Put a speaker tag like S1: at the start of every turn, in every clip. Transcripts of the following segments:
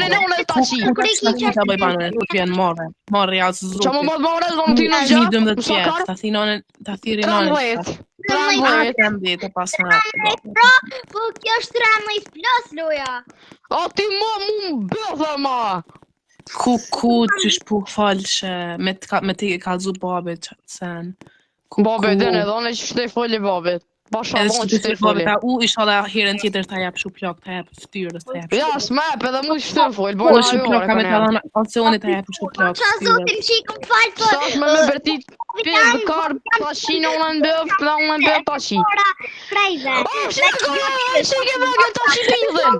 S1: në unë ta shi.
S2: Ta bëj banë, nuk vjen morre. Morre as zoti.
S1: Çamo më morë zonë ti në gjak.
S2: 12 vjet, ta thirrë nonën. 13 të pasme.
S3: Po kjo është 13 plus loja.
S1: O ti më bëdhe ma.
S2: Ku qysh pu falshe me të kallzu babet sen.
S1: Babe dene dhone që shtej foli babet. Basha dhone që shtej foli.
S2: U isha herën tjetër ta jap shu plak, ta jap ftyrës, ta jap.
S1: Ja, s'mep edhe mu që shtej foli.
S2: Po shu plak me të dhona, ose unë ta jap shu plak.
S3: Qa zotim që i kom falë po.
S1: Sash me bertit pjevë karë tashi në unë në bëf, dhe unë në bëf tashi.
S3: Krejve.
S1: O, shike vëgë tashi pidhen.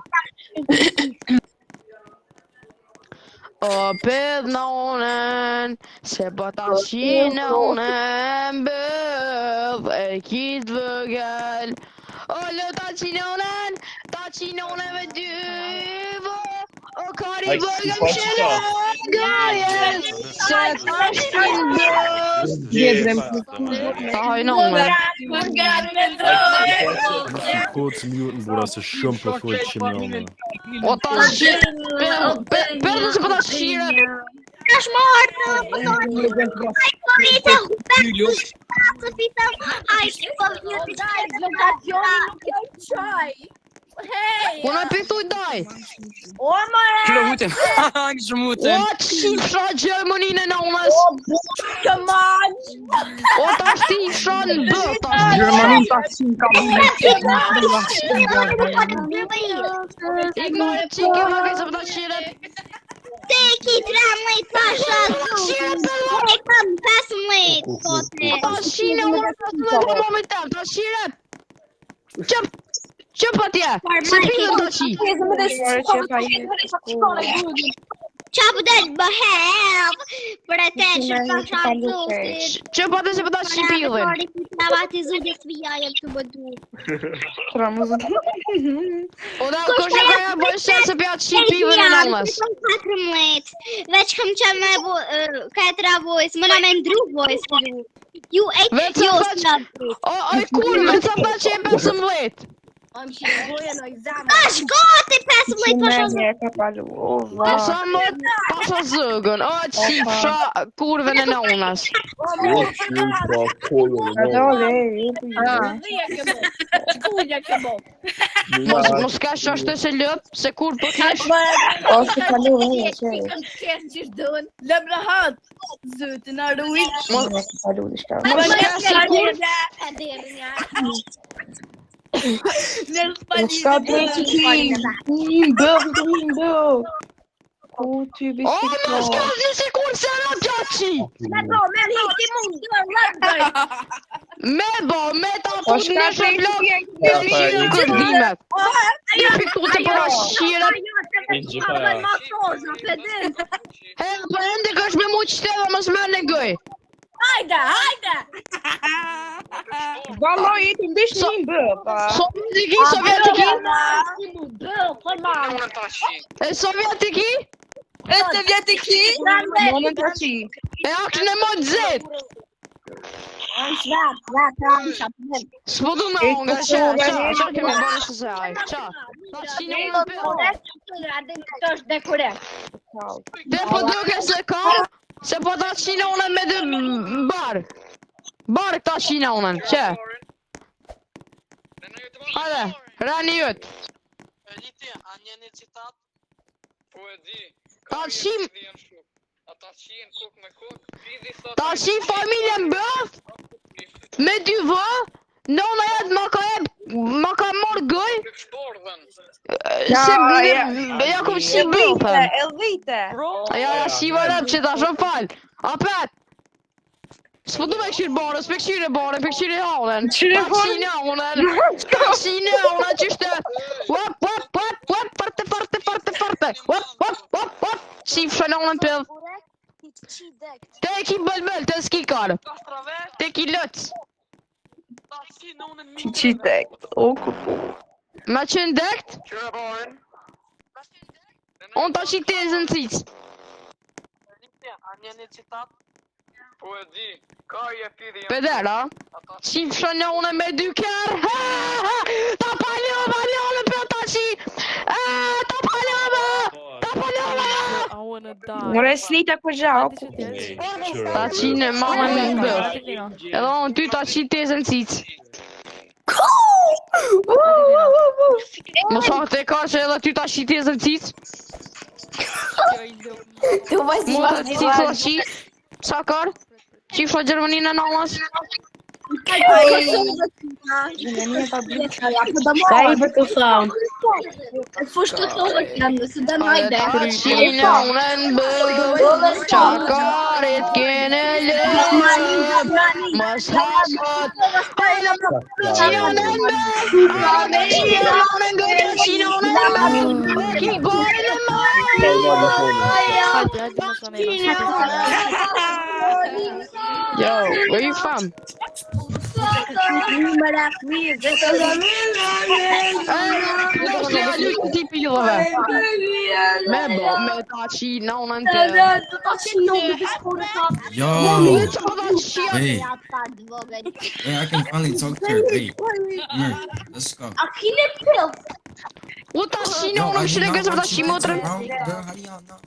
S1: O pedh në unën, se po tashi në unën bëf, e kitë vëgëll. O lo tashi në unën me dyvë, o kari vëgëm shënë gëjen, se tashin bëf.
S2: Gjedrem.
S1: Ta hajnë unën.
S4: Kod mute bura se shumë për full që më onë.
S1: O tashi, përdo se po tashire.
S3: Tash marrë të
S1: Unë e piktuj daj.
S2: Kilo mutem. Kështu mutem.
S1: O qifra Gjermaninë në unës. O tash ti ifra në bë tash.
S2: Gjermanin tash ka
S1: Ignore qike më kajse për tashire.
S3: Te ki 13 pasha e kam 15 kote.
S1: Tashire unë për momentar, tashire. Qëp atje, se pidën tashi.
S3: Qa po del bëhem për e te që pasha zotit.
S1: Qëp atje se për tashi pidën.
S3: Në bati zotit të vijajem të bëdu.
S1: O da, kështë e kaja bëjshë se për atë shi pidën e nëllës.
S3: 14, veç kam që me këtra voice, më në me ndru voice të du. Ju e jo s'nabrit.
S1: O, kur, me të fa që e 15.
S3: Tash gati 15 pasha zotit.
S1: Pasha zëgën, o qifra kurve në nëllës. Mos ka shashtë se lëp, se kur po kesh.
S5: Lëm rahat, zëtin arruit.
S1: Mos ka se kur. O, mos ka se kur se në gjaci. Me ta po në shëblok, në kërdimet. Një piktu të për ashqiret. He, për ende kësh me mu qëteva mos me në gëj.
S5: Hajde!
S6: Vallaj, ti mbish një bëpa.
S1: Sovjetiki? E sovjetiki?
S6: E sovjetiki? Monën të qi.
S1: E akshën e mod zet. S'po du me unë nga qa kemi bërë shë se aj, qa. Ta qine unë në përë. Te po duke se ka, se po ta qine unë me dë barë. Barë ta qine unë, që? Hajde, rani jëtë. Ta qim... Ta qim familje më bëth, me dy vë, nona jetë ma ka morë gëj. Ja kom qi bëthën. Ja si vërëm që ta shumë falë. Apet! S'po du me këshirë barë, s'pe këshirë barë, pe këshirë haunen. Ta qine haunen, qështë... Wap, farte. Qif shënonen pëllë. Te e ki bëllë, te s'ki karë. Te ki lëtës.
S6: Qi dekt, o kupu.
S1: Ma qenë dekt? Unë ta qi të e zënë cicë. Pedera, qif shënonen me dy kërë. Ta palëve për ta qi. Ta palëve.
S6: More slita ku gjao.
S1: Ta qinë mamën me mbëll. Edhe unë ty ta qinë tezën cicë. Mos hangë të ka që edhe ty ta qinë tezën cicë. Mua të cicë ta qinë. Sa kar? Qifra Gjermaninë në namaz.
S2: Sahibi të thamë.
S3: Fush të tohet janë, se dë najde.
S1: Ta qinë unë në bëllë. Qakarit kene lëpë. Mos hasot. Qinë unë në bëllë. Qinë unë në bëllë. Qinë unë në bëllë. Ki bërë në Yo, where you from?
S7: Yo, hey, I can finally talk to her. Hey, come here, let's go.
S1: What the shit? No,
S7: I
S1: shit,
S7: do
S1: I guess
S7: not
S1: what
S7: want
S1: she
S7: you to
S1: motor.
S7: enter, bro. Girl, how do y'all know?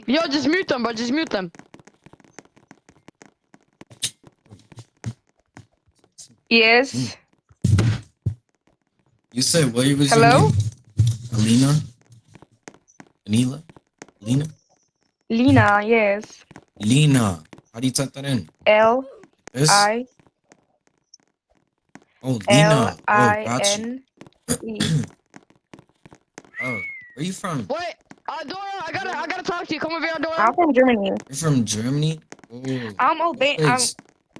S1: Yo, just mute them, bro. Just mute them.
S6: Yes.
S7: You said what was
S6: Hello?
S7: your name? Alina? Anila? Lena?
S6: Lina, yes.
S7: Lena. How do you type that in?
S6: L
S7: This?
S6: I
S7: Oh,
S6: L
S7: Lena.
S6: I
S7: Oh, gotcha.
S6: N E.
S7: Oh, where you from?
S1: Wait, Dora, I gotta talk to you. Come over here, Dora.
S6: I'm from Germany.
S7: You're from Germany? Oh,
S6: I'm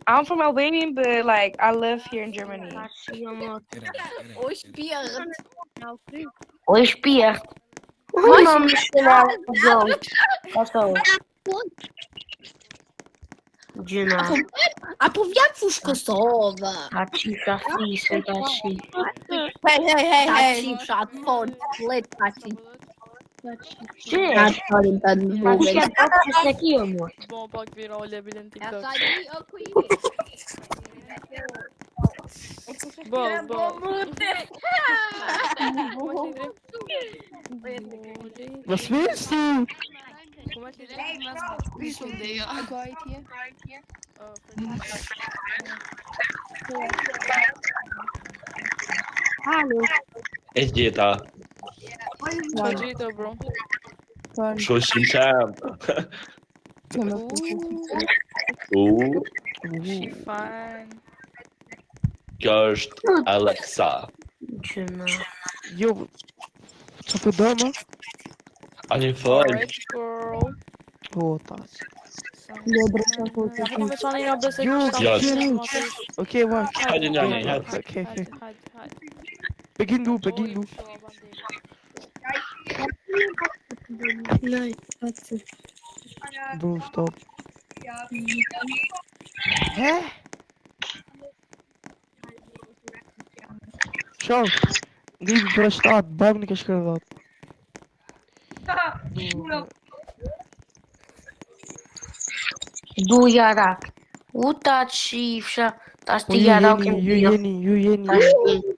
S6: I'm from Albania, but like I live here in Germany.
S2: Oj shpia. Unë më shkëla zonë. Paso. Gjëna.
S3: Apo vjen fush Kosovë.
S2: Ta qisha fisë ta shi.
S3: Hey, fshat fort, let taci.
S2: Që?
S3: Atë falin të në
S2: Ta
S3: vogël.
S2: qisha ta që se kjo mu.
S8: Bon pak virale bilen TikTok. Bo.
S4: Was willst du?
S9: ايش جيتها؟
S8: Gjito, bro.
S9: شو الشمشام؟ اوه
S8: She fine.
S9: Kërst Alexa.
S2: Gjëna.
S4: Jo, co to dama?
S9: Ani fal.
S8: Rich girl.
S4: O, tas.
S8: Kom me tani nga besek.
S9: Ja.
S4: Okej, var.
S9: Hadi nani, hadi.
S4: Okej. Begin du. Du, stopp. Hä? Schau. Gib för start. Bävning ska skriva.
S2: Du jarak. U ta qifsha. Ta shti jarak.
S4: Ju jeni.